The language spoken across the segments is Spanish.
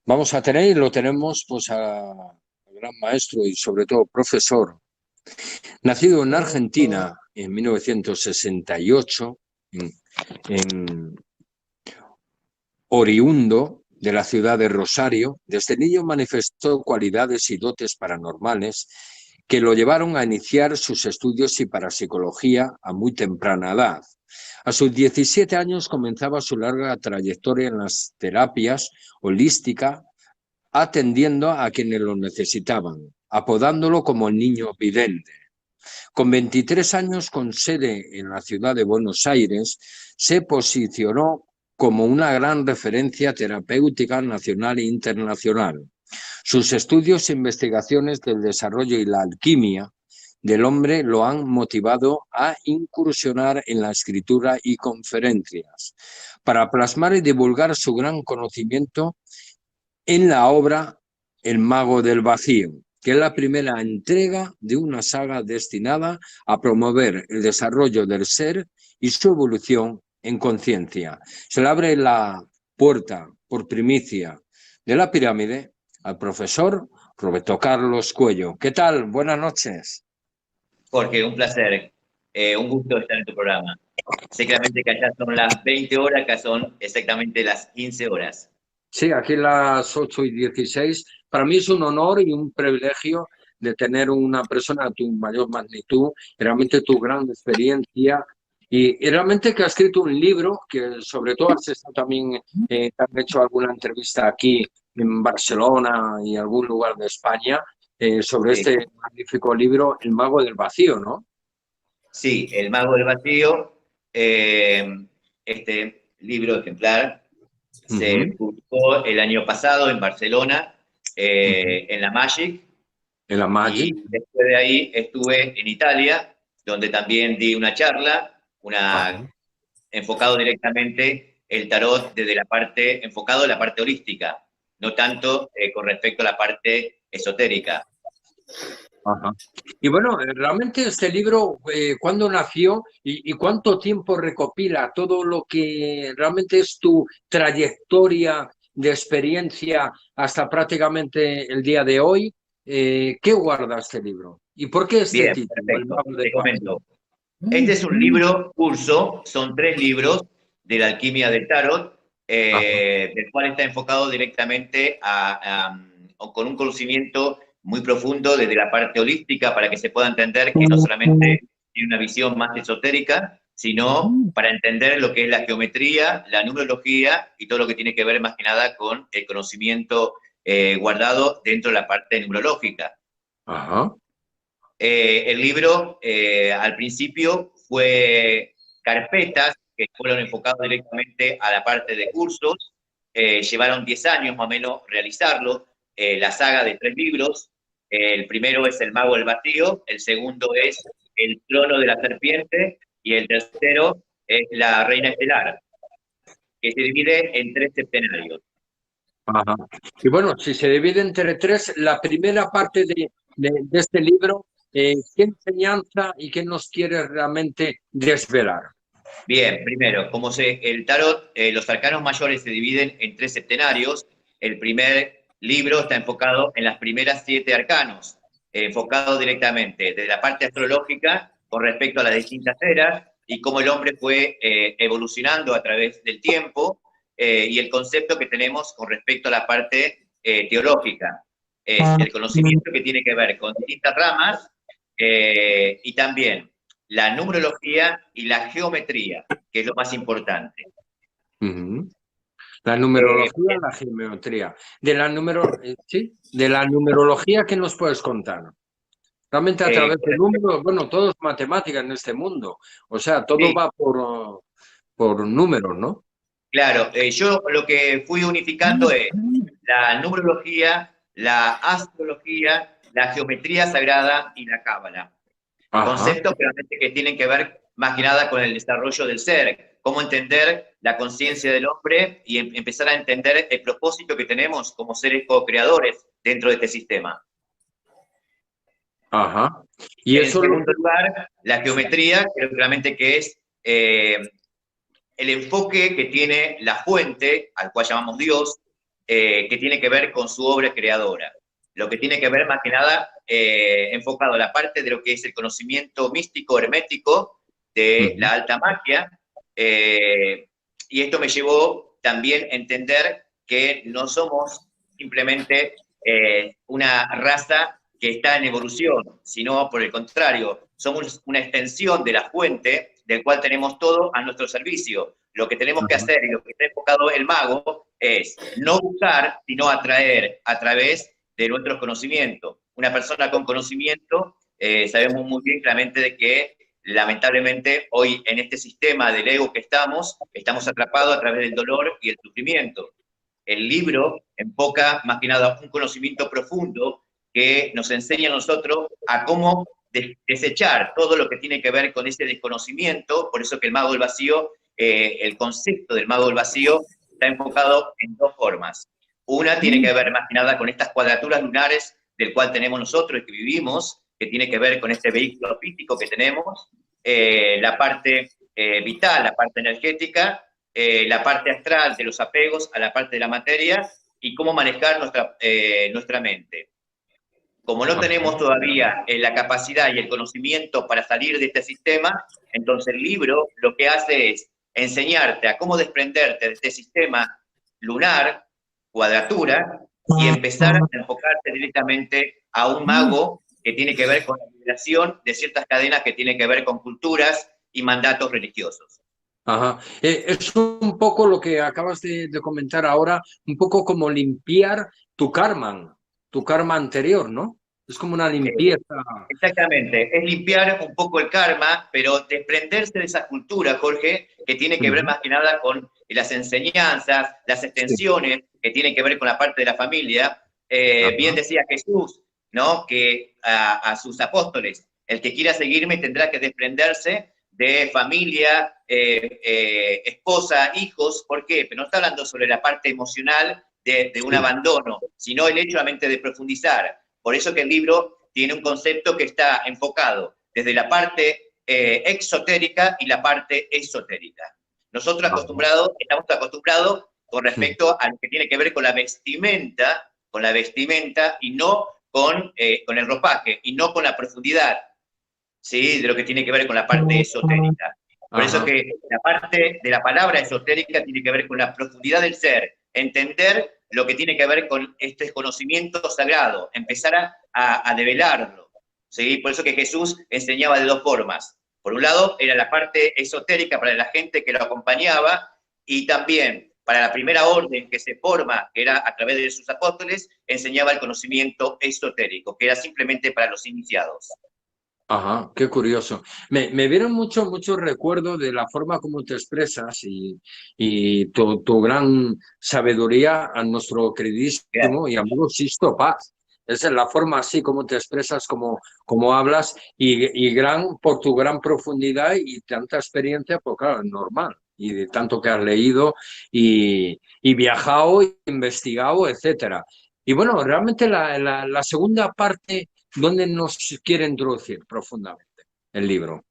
Vamos a tener, y lo tenemos, pues al gran maestro y sobre todo profesor, nacido en Argentina en 1968, en oriundo de la ciudad de Rosario. Desde niño manifestó cualidades y dotes paranormales que lo llevaron a iniciar sus estudios y parapsicología a muy temprana edad. A sus 17 años comenzaba su larga trayectoria en las terapias holísticas, atendiendo a quienes lo necesitaban, apodándolo como el niño vidente. Con 23 años, con sede en la ciudad de Buenos Aires, se posicionó como una gran referencia terapéutica nacional e internacional. Sus estudios e investigaciones del desarrollo y la alquimia del hombre lo han motivado a incursionar en la escritura y conferencias para plasmar y divulgar su gran conocimiento en la obra El Mago del Vacío, que es la primera entrega de una saga destinada a promover el desarrollo del ser y su evolución en conciencia. Se le abre la puerta por primicia de la pirámide al profesor Roberto Carlos Cuello. ¿Qué tal? Buenas noches. Jorge, un placer, un gusto estar en tu programa. Sé claramente que allá son las 20 horas, acá son exactamente las 15 horas. Sí, aquí las 8:16. Para mí es un honor y un privilegio de tener una persona de tu mayor magnitud, realmente tu gran experiencia y realmente que ha escrito un libro que sobre todo has estado también, te han hecho alguna entrevista aquí en Barcelona y algún lugar de España sobre Sí, este magnífico libro, El Mago del Vacío, ¿no? sí, El Mago del Vacío, este libro ejemplar, se Ujú, publicó el año pasado en Barcelona, ujú. en la Magic, En la y Magic. después de ahí estuve en Italia, donde también di una charla, Ajá. enfocado directamente el tarot desde la parte, enfocado en la parte holística, no tanto con respecto a la parte esotérica. Ajá. Y bueno, realmente este libro, ¿cuándo nació y cuánto tiempo recopila todo lo que realmente es tu trayectoria de experiencia hasta prácticamente el día de hoy? ¿Qué guarda este libro? ¿Y por qué este Bien, título, El perfecto, Mago del te Vacío? comento. Este es un libro curso, son 3 libros de la alquimia del tarot, Ajá. del cual está enfocado directamente con un conocimiento muy profundo desde la parte holística para que se pueda entender que no solamente tiene una visión más esotérica, sino para entender lo que es la geometría, la numerología y todo lo que tiene que ver más que nada con el conocimiento guardado dentro de la parte numerológica. Ajá. El libro al principio fue carpetas que fueron enfocadas directamente a la parte de cursos. Llevaron 10 años más o menos realizarlo. La saga de 3 libros. El primero es El Mago del Vacío, el segundo es El Trono de la Serpiente y el tercero es La Reina Estelar, que se divide en 3 septenarios. Ajá. Y bueno, si se divide entre tres, la primera parte de este libro, ¿qué enseñanza y qué nos quiere realmente desvelar? Bien, primero, el tarot, los arcanos mayores se dividen en 3 septenarios. El primer libro está enfocado en las primeras 7 arcanos, enfocado directamente desde la parte astrológica con respecto a las distintas eras y cómo el hombre fue evolucionando a través del tiempo, y el concepto que tenemos con respecto a la parte teológica. Es el conocimiento que tiene que ver con distintas ramas, y también la numerología y la geometría, que es lo más importante. Ujú. La Eh, numerología, la geometría. Sí, de la numerología, ¿qué nos puedes contar? Realmente a eh, través de números, bueno, todo es matemática en este mundo. O sea, todo sí, va por números, ¿no? claro, yo lo que fui unificando es la numerología, la astrología, la geometría sagrada y la cábala. Ajá. Conceptos realmente que tienen que ver más que nada con el desarrollo del ser, cómo entender la conciencia del hombre y empezar a entender el propósito que tenemos como seres co-creadores dentro de este sistema. Ajá. Y En eso es lo segundo que... lugar, la geometría, creo claramente que es el enfoque que tiene la fuente, al cual llamamos Dios, que tiene que ver con su obra creadora. Lo que tiene que ver más que nada enfocado a la parte de lo que es el conocimiento místico, hermético, de la alta magia, y esto me llevó también a entender que no somos simplemente una raza que está en evolución, sino por el contrario, somos una extensión de la fuente del cual tenemos todo a nuestro servicio. Lo que tenemos que hacer y lo que está enfocado el mago es no buscar, sino atraer a través de nuestros conocimientos. Una persona con conocimiento, sabemos muy bien claramente de que lamentablemente hoy en este sistema del ego que estamos atrapados a través del dolor y el sufrimiento. El libro enfoca más que nada un conocimiento profundo que nos enseña a nosotros a cómo desechar todo lo que tiene que ver con ese desconocimiento, por eso que el mago del vacío, el concepto del mago del vacío está enfocado en dos formas. Una tiene que ver más que nada con estas cuadraturas lunares del cual tenemos nosotros y que vivimos, que tiene que ver con este vehículo físico que tenemos, la parte vital, la parte energética, la parte astral de los apegos a la parte de la materia y cómo manejar nuestra mente. Como no tenemos todavía la capacidad y el conocimiento para salir de este sistema, entonces el libro lo que hace es enseñarte a cómo desprenderte de este sistema lunar, cuadratura, y empezar a enfocarte directamente a un mago que tiene que ver con la liberación de ciertas cadenas que tienen que ver con culturas y mandatos religiosos. Ajá. Es un poco lo que acabas de comentar ahora, un poco como limpiar tu karma anterior, ¿no? Es como una limpieza. Exactamente, es limpiar un poco el karma, pero desprenderse de esa cultura, Jorge, que tiene que ver más que nada con las enseñanzas, las extensiones, que tienen que ver con la parte de la familia. Bien decía Jesús, ¿no? Que a sus apóstoles, el que quiera seguirme tendrá que desprenderse de familia, esposa, hijos. ¿Por qué? Pero no está hablando sobre la parte emocional de un abandono, sino el hecho de profundizar. Por eso que el libro tiene un concepto que está enfocado desde la parte exotérica y la parte esotérica. Nosotros estamos acostumbrados con respecto a lo que tiene que ver con la vestimenta y no con el ropaje, y no con la profundidad, ¿sí? De lo que tiene que ver con la parte esotérica. Por eso que la parte de la palabra esotérica tiene que ver con la profundidad del ser, entender lo que tiene que ver con este conocimiento sagrado, empezar a develarlo, ¿sí? Por eso que Jesús enseñaba de dos formas. Por un lado, era la parte esotérica para la gente que lo acompañaba, y también para la primera orden que se forma, que era a través de sus apóstoles, enseñaba el conocimiento esotérico, que era simplemente para los iniciados. Ajá, qué curioso. Me vieron mucho recuerdo de la forma como te expresas y tu gran sabiduría a nuestro queridísimo y amigo Sisto Paz. Esa es la forma así como te expresas, como hablas y por tu gran profundidad y tanta experiencia, pues claro, es normal. Y de tanto que has leído y viajado, investigado, etcétera. Y bueno, realmente la segunda parte, ¿dónde nos quiere introducir profundamente el libro?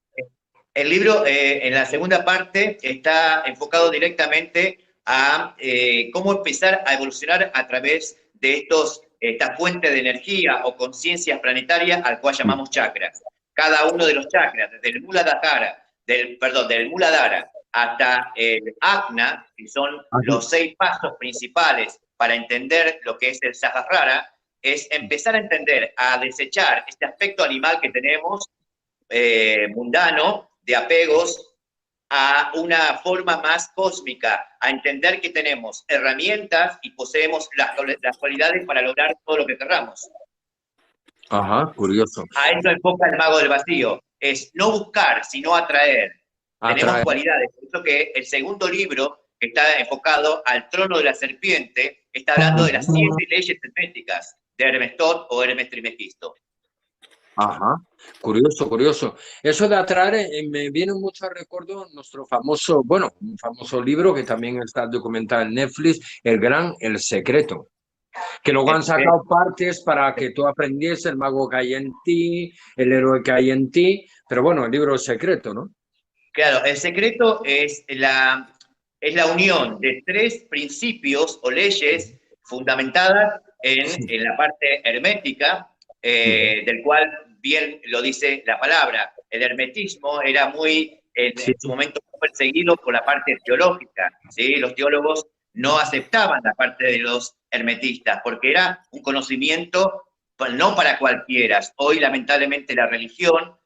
El libro, en la segunda parte, está enfocado directamente a cómo empezar a evolucionar a través de esta fuente de energía o conciencias planetarias al cual llamamos chakras. Cada uno de los chakras, desde el del Muladhara hasta el Ajna, que son los 6 pasos principales para entender lo que es el Sahasrara, es empezar a entender, a desechar este aspecto animal que tenemos, mundano, de apegos, a una forma más cósmica, a entender que tenemos herramientas y poseemos las cualidades para lograr todo lo que querramos. Ajá, curioso. A eso enfoca el mago del vacío, es no buscar, sino atraer. Tenemos cualidades, por eso que el segundo libro, que está enfocado al trono de la serpiente, está hablando de las 7 leyes herméticas de Hermes Tot o Hermes Trismegisto. Ajá, curioso. Eso de atraer me viene mucho a recuerdo nuestro famoso, un famoso libro que también está documentado en Netflix, El Secreto, que luego han sacado partes para que tú aprendiese el mago que hay en ti, el héroe que hay en ti, pero bueno, el libro es secreto, ¿no? Claro, el secreto es la unión de 3 principios o leyes fundamentadas en la parte hermética, del cual bien lo dice la palabra. El hermetismo era muy, Sí. en su momento, perseguido por la parte teológica, ¿sí? Los teólogos no aceptaban la parte de los hermetistas, porque era un conocimiento no para cualquiera. Hoy, lamentablemente, la religión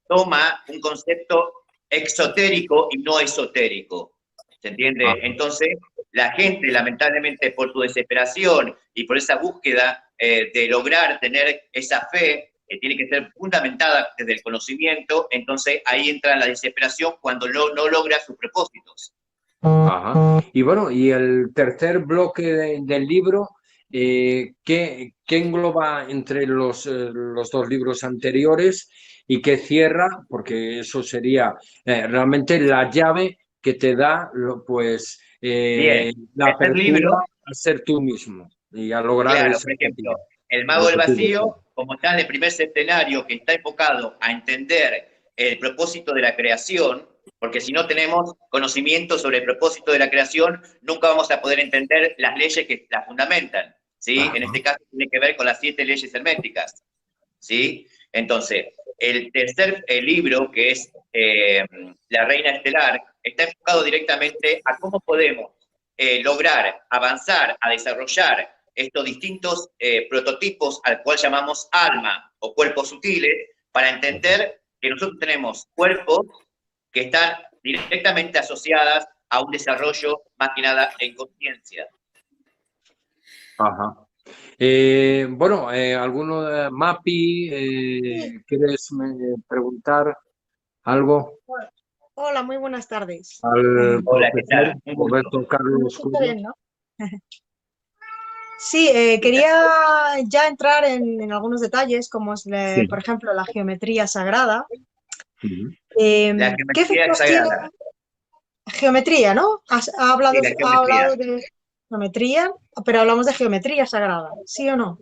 toma un concepto exotérico y no esotérico, ¿se entiende? Entonces, la gente, lamentablemente, por su desesperación y por esa búsqueda de lograr tener esa fe, que tiene que ser fundamentada desde el conocimiento, entonces ahí entra la desesperación cuando no logra sus propósitos. Ajá. Y bueno, y el tercer bloque del libro, ¿qué engloba entre los dos libros anteriores y qué cierra? Porque eso sería realmente la llave que te da, pues, Bien, la el tercer apertura libro, a ser tú mismo y a lograr claro, ese por ejemplo, objetivo. El a Mago lo del que tú deseas. Vacío, como está en el primer centenario, que está enfocado a entender el propósito de la creación, porque si no tenemos conocimiento sobre el propósito de la creación, nunca vamos a poder entender las leyes que la fundamentan, ¿sí? Ajá. En este caso tiene que ver con las 7 leyes herméticas, ¿sí? Entonces, el tercer libro, que es La Reina Estelar, está enfocado directamente a cómo podemos lograr avanzar, a desarrollar estos distintos prototipos al cual llamamos alma o cuerpos sutiles, para entender que nosotros tenemos cuerpos que están directamente asociadas a un desarrollo más que nada en conciencia. Ajá. Bueno, ¿alguno de Mapi, quieres preguntar algo Hola, muy buenas tardes. al Hola, ¿qué profesor tal? Un gusto. Roberto ¿Me Carlos escucha Cruz? bien, no? Sí, quería ya entrar en algunos detalles, como es, Sí. por ejemplo, la geometría sagrada. Ujú. La ¿Qué geometría efectos tiene sagrada. geometría, no? Ha Sí, la hablado geometría. de geometría, pero hablamos de geometría sagrada, ¿sí o no?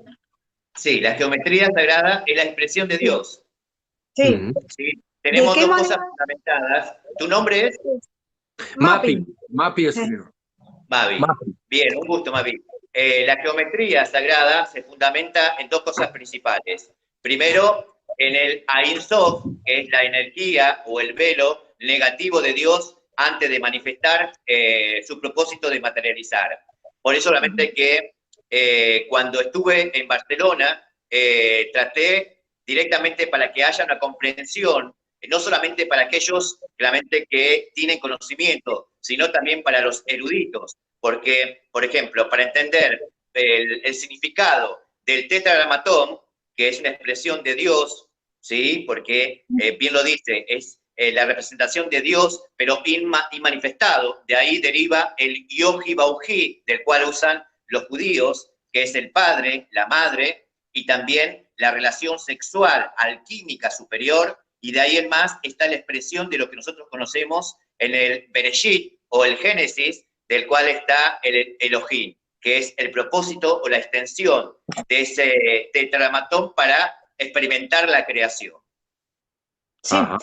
Sí, la geometría sagrada es la expresión de Sí. Dios. Sí. Ujú. ¿Sí? ¿De Tenemos qué dos manera? cosas fundamentadas. ¿Tu nombre es? Mapping. Mapi escribió. Mavi. Mapi. Bien, un gusto, Mavi. La geometría sagrada se fundamenta en dos cosas principales. Primero, en el Ein Sof, que es la energía o el velo negativo de Dios antes de manifestar su propósito de materializar. Por eso, solamente que cuando estuve en Barcelona, traté directamente para que haya una comprensión, no solamente para aquellos realmente que tienen conocimiento, sino también para los eruditos, porque, por ejemplo, para entender el significado del tetragramatón, que es una expresión de Dios, ¿sí? Porque bien lo dice, es la representación de Dios, pero inmanifestado, de ahí deriva el yogi bauji, del cual usan los judíos, que es el padre, la madre, y también la relación sexual alquímica superior, y de ahí en más está la expresión de lo que nosotros conocemos en el Bereshit o el Génesis, del cual está el Elohim, que es el propósito o la extensión de ese tetragramatón para experimentar la creación. Sí. Ajá.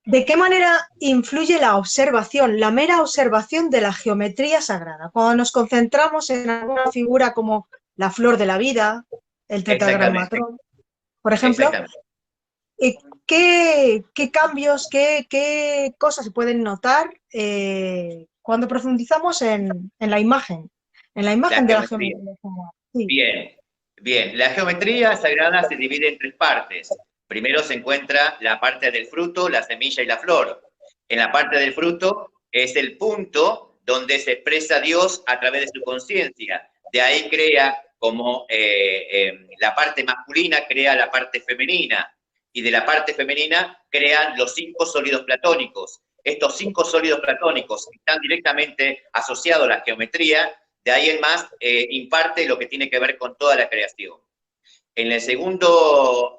¿De qué manera influye la observación, la mera observación de la geometría sagrada? Cuando nos concentramos en alguna figura como la flor de la vida, el Exactamente, tetragramatón, por ejemplo, exactamente. ¿qué cambios, qué cosas se pueden notar cuando profundizamos en la imagen de La la geometría. geometría sagrada? Sí. Bien, bien. La geometría sagrada se divide en 3 partes. Primero se encuentra la parte del fruto, la semilla y la flor. En la parte del fruto es el punto donde se expresa Dios a través de su conciencia. De ahí crea como la parte masculina crea la parte femenina, y de la parte femenina crean los 5 sólidos platónicos. Estos 5 sólidos platónicos están directamente asociados a la geometría. De ahí en más, imparte lo que tiene que ver con toda la creación. En el segundo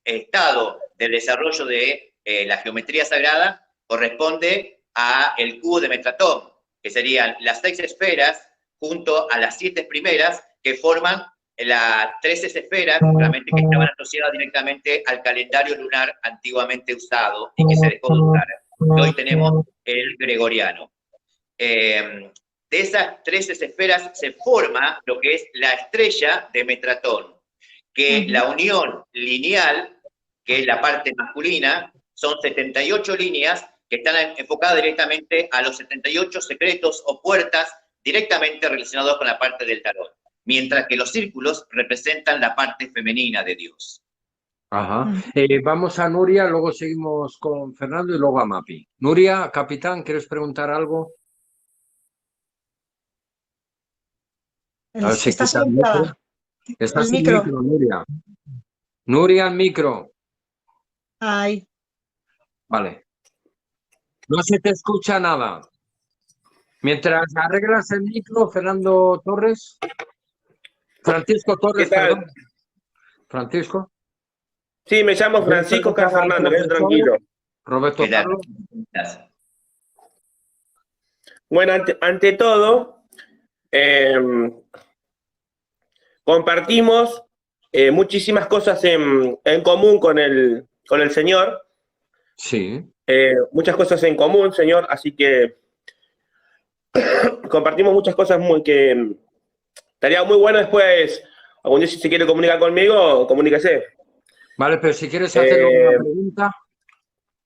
estado del desarrollo de la geometría sagrada corresponde a el cubo de Metratón, que serían las 6 esferas junto a las 7 primeras que forman las 13 esferas, realmente que estaban asociadas directamente al calendario lunar antiguamente usado y que se dejó de usar. Hoy tenemos el gregoriano. de esas 13 esferas se forma lo que es la estrella de Metratón, que la unión lineal, que es la parte masculina, son 78 líneas que están enfocadas directamente a los 78 secretos o puertas directamente relacionados con la parte del tarot, mientras que los círculos representan la parte femenina de Dios. Ajá. Vamos a Nuria, luego seguimos con Fernando y luego a Mapi. Nuria, capitán, ¿quieres preguntar algo? A ver si Está quita el micro. Está sin micro, Nuria. Nuria, el micro. Ay. Vale. No se te escucha nada. Mientras arreglas el micro, Fernando Torres. Francisco Torres, ¿Qué tal? perdón. Francisco. Sí, me llamo Francisco K. Fernando, quédate tranquilo. Roberto Carlos. Bueno, ante todo, compartimos muchísimas cosas en común con el Señor. Sí. Muchas cosas en común, Señor, así que compartimos muchas cosas que estaría muy bueno después, algún día si se quiere comunicar conmigo, comuníquese. Vale, pero si quieres hacer una pregunta.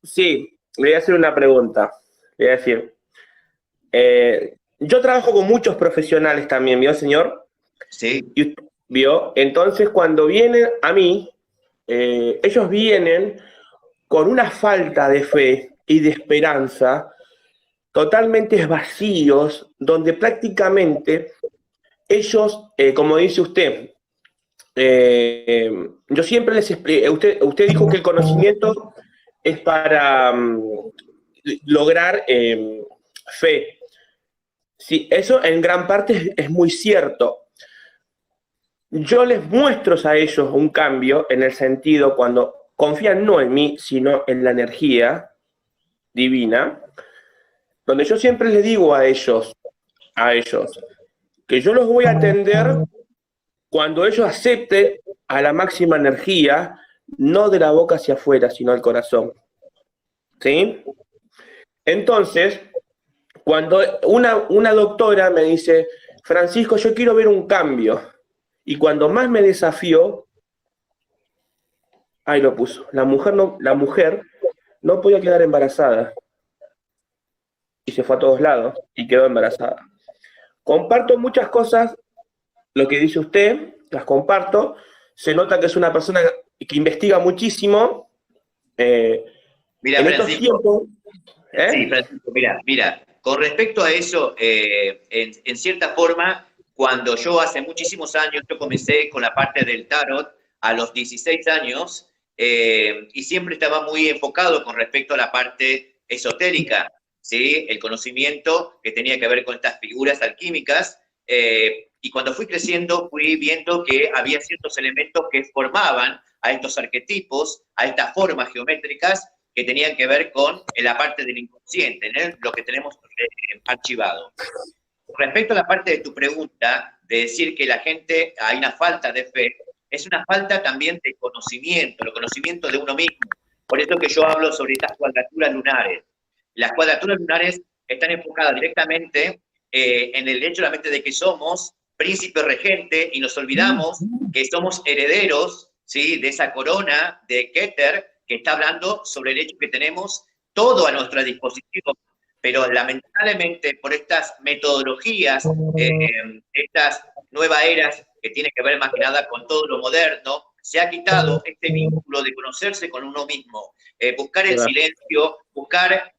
Sí, le voy a hacer una pregunta. Le voy a decir, yo trabajo con muchos profesionales también, ¿vio, señor? Sí. Y usted vio, entonces cuando vienen a mí, ellos vienen con una falta de fe y de esperanza, totalmente vacíos, donde prácticamente ellos, como dice usted, yo siempre les explico, usted dijo que el conocimiento es para lograr fe. Sí, eso en gran parte es muy cierto. Yo les muestro a ellos un cambio en el sentido cuando confían no en mí, sino en la energía divina, donde yo siempre les digo a ellos, que yo los voy a atender cuando ellos acepten a la máxima energía, no de la boca hacia afuera, sino al corazón. ¿Sí? Entonces, cuando una doctora me dice, Francisco, yo quiero ver un cambio, y cuando más me desafió, ahí lo puso, la mujer no podía quedar embarazada. Y se fue a todos lados y quedó embarazada. Comparto muchas cosas, lo que dice usted, las comparto. Se nota que es una persona que investiga muchísimo. Mira, en estos tiempos, Sí, Francisco, mira, con respecto a eso, en cierta forma, cuando yo hace muchísimos años, yo comencé con la parte del tarot a los 16 años, y siempre estaba muy enfocado con respecto a la parte esotérica, ¿sí? El conocimiento que tenía que ver con estas figuras alquímicas, y cuando fui creciendo fui viendo que había ciertos elementos que formaban a estos arquetipos, a estas formas geométricas que tenían que ver con la parte del inconsciente, ¿no? Lo que tenemos archivado. Respecto a la parte de tu pregunta, de decir que la gente, hay una falta de fe, es una falta también de conocimiento, el conocimiento de uno mismo. Por eso que yo hablo sobre estas cuadraturas lunares. Las cuadraturas lunares están enfocadas directamente en el hecho solamente de que somos príncipe regente y nos olvidamos que somos herederos, ¿sí?, de esa corona de Keter, que está hablando sobre el hecho que tenemos todo a nuestra disposición, pero lamentablemente por estas metodologías, estas nuevas eras que tienen que ver más que nada con todo lo moderno, se ha quitado este vínculo de conocerse con uno mismo, buscar el silencio, buscar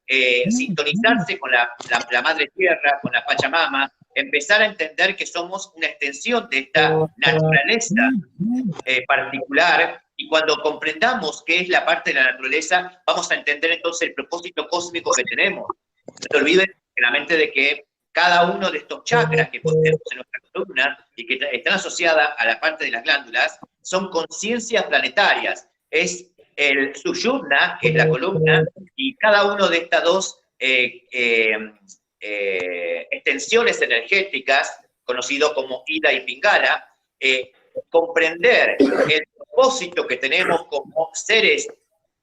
sintonizarse con la madre tierra, con la Pachamama, empezar a entender que somos una extensión de esta naturaleza particular, y cuando comprendamos qué es la parte de la naturaleza, vamos a entender entonces el propósito cósmico que tenemos. No te olvides realmente de que cada uno de estos chakras que poseemos en nuestra columna y que están asociadas a la parte de las glándulas son conciencias planetarias. Es el Sushumna, que es la columna, y cada uno de estas dos extensiones energéticas, conocido como Ida y Pingala, comprender el propósito que tenemos como seres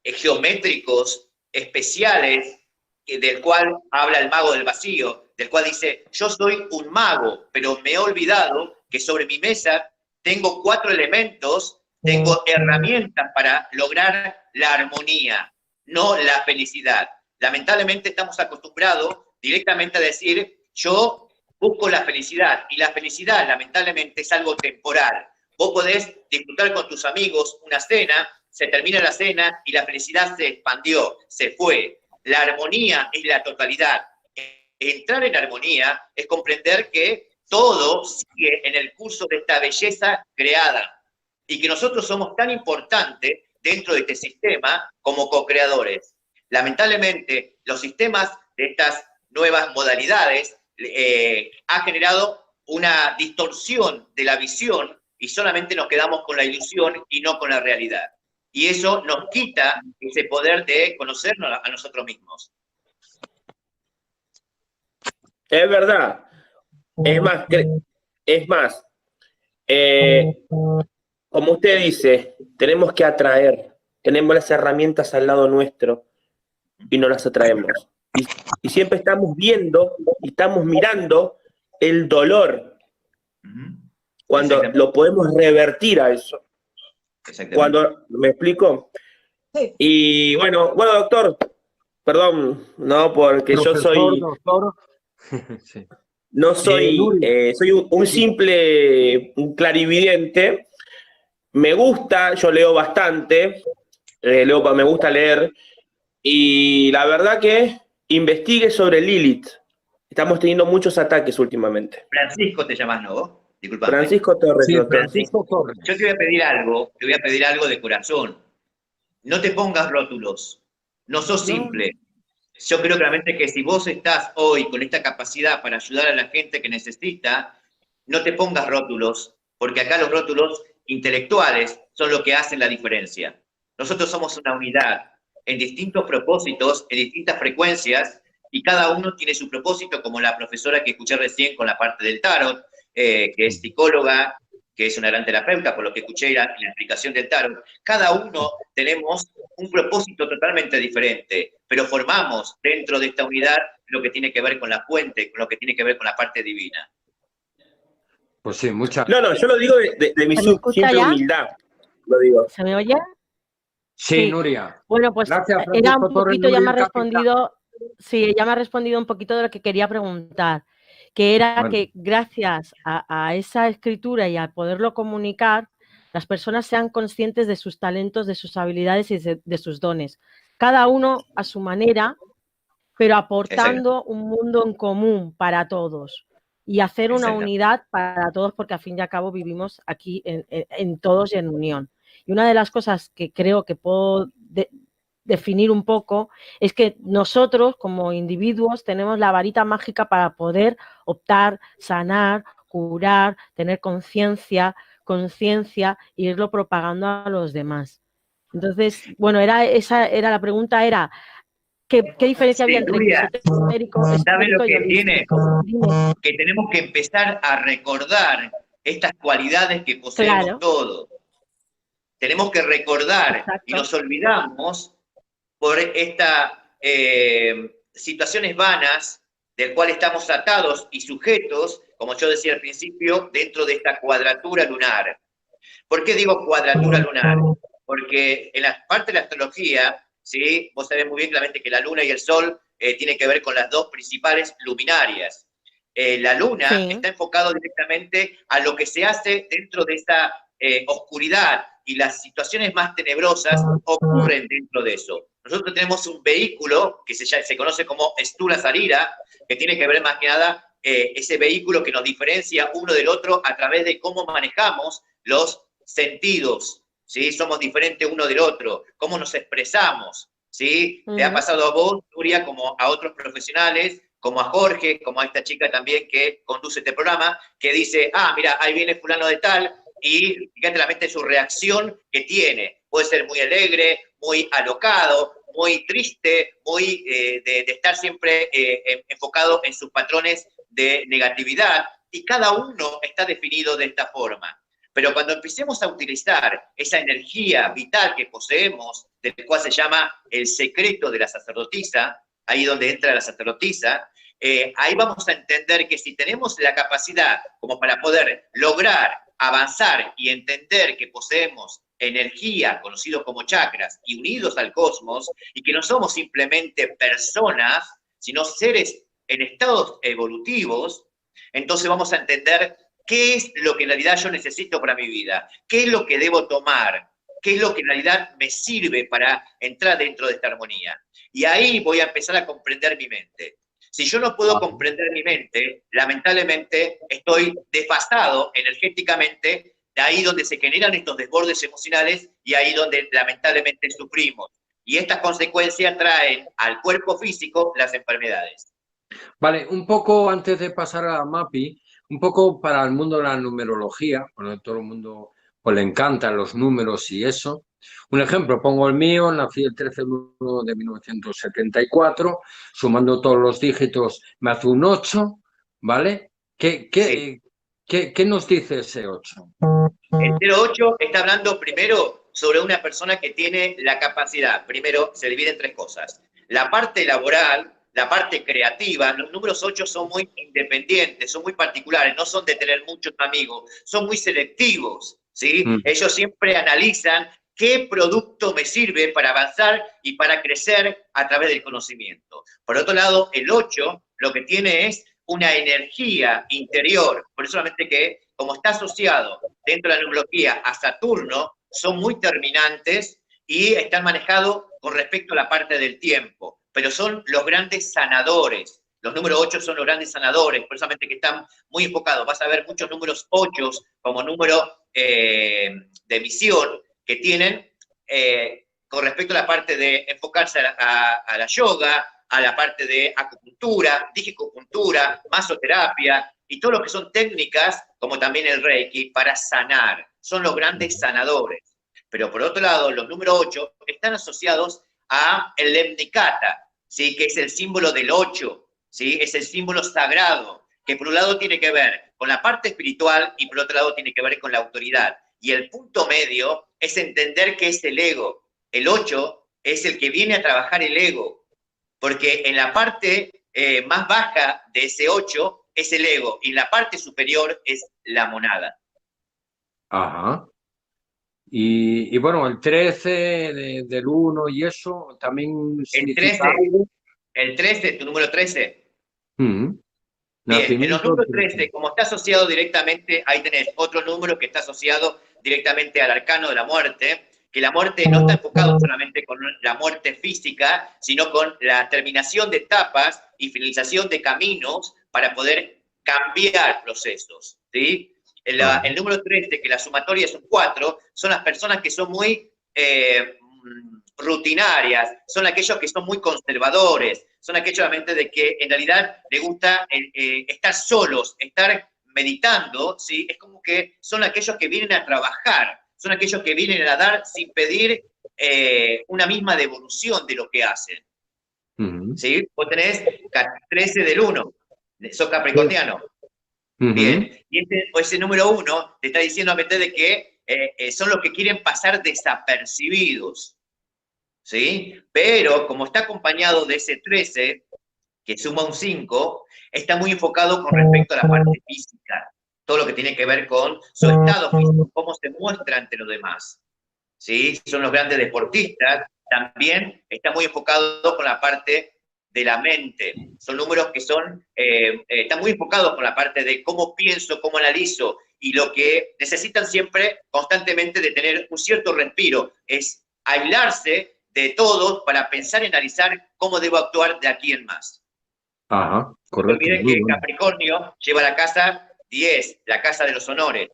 geométricos especiales, del cual habla el mago del vacío, del cual dice, yo soy un mago, pero me he olvidado que sobre mi mesa tengo 4 elementos, tengo herramientas para lograr la armonía, no la felicidad. Lamentablemente estamos acostumbrados directamente a decir, yo busco la felicidad, y la felicidad lamentablemente es algo temporal. Vos podés disfrutar con tus amigos una cena, se termina la cena y la felicidad se expandió, se fue. La armonía es la totalidad. Entrar en armonía es comprender que todo sigue en el curso de esta belleza creada y que nosotros somos tan importantes dentro de este sistema como co-creadores. Lamentablemente, los sistemas de estas nuevas modalidades ha generado una distorsión de la visión y solamente nos quedamos con la ilusión y no con la realidad. Y eso nos quita ese poder de conocernos a nosotros mismos. Es verdad. Es más, como usted dice, tenemos que atraer, tenemos las herramientas al lado nuestro y no las atraemos. Y siempre estamos viendo y estamos mirando el dolor cuando lo podemos revertir a eso. Cuando, ¿me explico? Sí. Y bueno, doctor, perdón, no, porque Profesor, yo soy... doctor. Sí. No soy, soy un simple clarividente. Me gusta, yo leo bastante, me gusta leer, y la verdad que investigue sobre Lilith. Estamos teniendo muchos ataques últimamente. Francisco te llamas, ¿no? Disculpame. Francisco Torres, Sí, doctor. Francisco Torres. Yo te voy a pedir algo de corazón. No te pongas rótulos. No sos simple. Yo creo claramente que si vos estás hoy con esta capacidad para ayudar a la gente que necesita, no te pongas rótulos, porque acá los rótulos intelectuales son lo que hacen la diferencia. Nosotros somos una unidad en distintos propósitos, en distintas frecuencias, y cada uno tiene su propósito, como la profesora que escuché recién con la parte del tarot, que es psicóloga, que es una gran terapeuta, por lo que escuché la explicación del tarot. Cada uno tenemos un propósito totalmente diferente, pero formamos dentro de esta unidad lo que tiene que ver con la fuente, con lo que tiene que ver con la parte divina. Pues sí, muchas. No, yo lo digo de mi simple humildad. Lo digo. ¿Se me oye? Sí, Nuria. Bueno, pues Gracias, era Francisco un Torres, poquito, ya me ha Nuria, respondido, sí, ya me ha respondido un poquito de lo que quería preguntar, que era Bueno. que gracias a esa escritura y a poderlo comunicar, las personas sean conscientes de sus talentos, de sus habilidades y de sus dones. Cada uno a su manera, pero aportando un mundo en común para todos y hacer una unidad para todos, porque al fin y al cabo vivimos aquí en todos y en unión. Y una de las cosas que creo que puedo definir un poco es que nosotros como individuos tenemos la varita mágica para poder optar, sanar, curar, tener conciencia e irlo propagando a los demás. Entonces, bueno, esa era la pregunta, era ¿qué diferencia había entre esotérico, ¿Sabe lo y que holístico? tiene? Que tenemos que empezar a recordar estas cualidades que poseemos todos. Tenemos que recordar y nos olvidamos por estas situaciones vanas del cual estamos atados y sujetos, como yo decía al principio, dentro de esta cuadratura lunar. ¿Por qué digo cuadratura lunar? Porque en la parte de la astrología, ¿sí? Vos sabés muy bien claramente que la luna y el sol tienen que ver con las dos principales luminarias. La luna está enfocado directamente a lo que se hace dentro de esa oscuridad, y las situaciones más tenebrosas ocurren dentro de eso. Nosotros tenemos un vehículo que se conoce como Stula Sarira, que tiene que ver más que nada ese vehículo que nos diferencia uno del otro a través de cómo manejamos los sentidos, ¿sí? Somos diferentes uno del otro, cómo nos expresamos, ¿sí? Te ha pasado a vos, Nuria, como a otros profesionales, como a Jorge, como a esta chica también que conduce este programa, que dice, mira, ahí viene fulano de tal, y fíjate la mente su reacción que tiene. Puede ser muy alegre, muy alocado, muy triste, muy de estar siempre enfocado en sus patrones de negatividad, y cada uno está definido de esta forma. Pero cuando empecemos a utilizar esa energía vital que poseemos, del cual se llama el secreto de la sacerdotisa, ahí donde entra la sacerdotisa, ahí vamos a entender que si tenemos la capacidad como para poder lograr avanzar y entender que poseemos energía, conocido como chakras, y unidos al cosmos, y que no somos simplemente personas, sino seres en estados evolutivos, entonces vamos a entender qué es lo que en realidad yo necesito para mi vida, qué es lo que debo tomar, qué es lo que en realidad me sirve para entrar dentro de esta armonía. Y ahí voy a empezar a comprender mi mente. Si yo no puedo comprender mi mente, lamentablemente estoy desfasado energéticamente, de ahí donde se generan estos desbordes emocionales y ahí donde lamentablemente sufrimos. Y estas consecuencias traen al cuerpo físico las enfermedades. Vale, un poco antes de pasar a la MAPI, un poco para el mundo de la numerología, bueno, todo el mundo pues, le encantan los números y eso. Un ejemplo, pongo el mío, nací el 13 de 1 de 1974, sumando todos los dígitos me hace un 8, ¿vale? ¿Qué nos dice ese 8? El 08 está hablando primero sobre una persona que tiene la capacidad, primero se divide en tres cosas, la parte laboral, la parte creativa. Los números 8 son muy independientes, son muy particulares, no son de tener muchos amigos, son muy selectivos, ¿sí? Ellos siempre analizan qué producto me sirve para avanzar y para crecer a través del conocimiento. Por otro lado, el 8 lo que tiene es una energía interior, por eso solamente que, como está asociado dentro de la numerología a Saturno, son muy terminantes y están manejados con respecto a la parte del tiempo, pero son los grandes sanadores. Los números 8 son los grandes sanadores, precisamente que están muy enfocados. Vas a ver muchos números 8 como número de misión que tienen con respecto a la parte de enfocarse a la yoga, a la parte de acupuntura, digicopuntura, masoterapia y todo lo que son técnicas, como también el Reiki, para sanar. Son los grandes sanadores. Pero por otro lado, los números 8 están asociados a el Lemnikata, ¿sí? Que es el símbolo del 8, ¿sí? Es el símbolo sagrado, que por un lado tiene que ver con la parte espiritual y por otro lado tiene que ver con la autoridad. Y el punto medio es entender qué es el ego. El 8 es el que viene a trabajar el ego, porque en la parte más baja de ese 8 es el ego y la parte superior es la monada. Ajá. Y bueno, el 13 del 1 y eso también significa algo. El 13, tu número 13. Bien, En los números 13, como está asociado directamente, ahí tenés otro número que está asociado directamente al arcano de la muerte, que la muerte no está enfocado solamente con la muerte física, sino con la terminación de etapas y finalización de caminos para poder cambiar procesos, ¿sí? El número 13, que la sumatoria es un 4, son las personas que son muy rutinarias, son aquellos que son muy conservadores, son aquellos realmente de que en realidad les gusta estar solos, estar meditando, ¿sí? Es como que son aquellos que vienen a trabajar, son aquellos que vienen a dar sin pedir una misma devolución de lo que hacen. ¿Sí? Vos tenés 13 del 1, sos capricorniano. Bien, y ese número 1 te está diciendo a meter de que son los que quieren pasar desapercibidos, ¿sí? Pero como está acompañado de ese 13, que suma un 5, está muy enfocado con respecto a la parte física, todo lo que tiene que ver con su estado físico, cómo se muestra ante los demás, ¿sí? Son los grandes deportistas, también está muy enfocado con la parte de la mente. Son números que son, están muy enfocados con la parte de cómo pienso, cómo analizo, y lo que necesitan siempre, constantemente, de tener un cierto respiro, es aislarse de todo para pensar y analizar cómo debo actuar de aquí en más. Ajá, correcto. No olviden que Capricornio lleva la casa 10, la casa de los honores.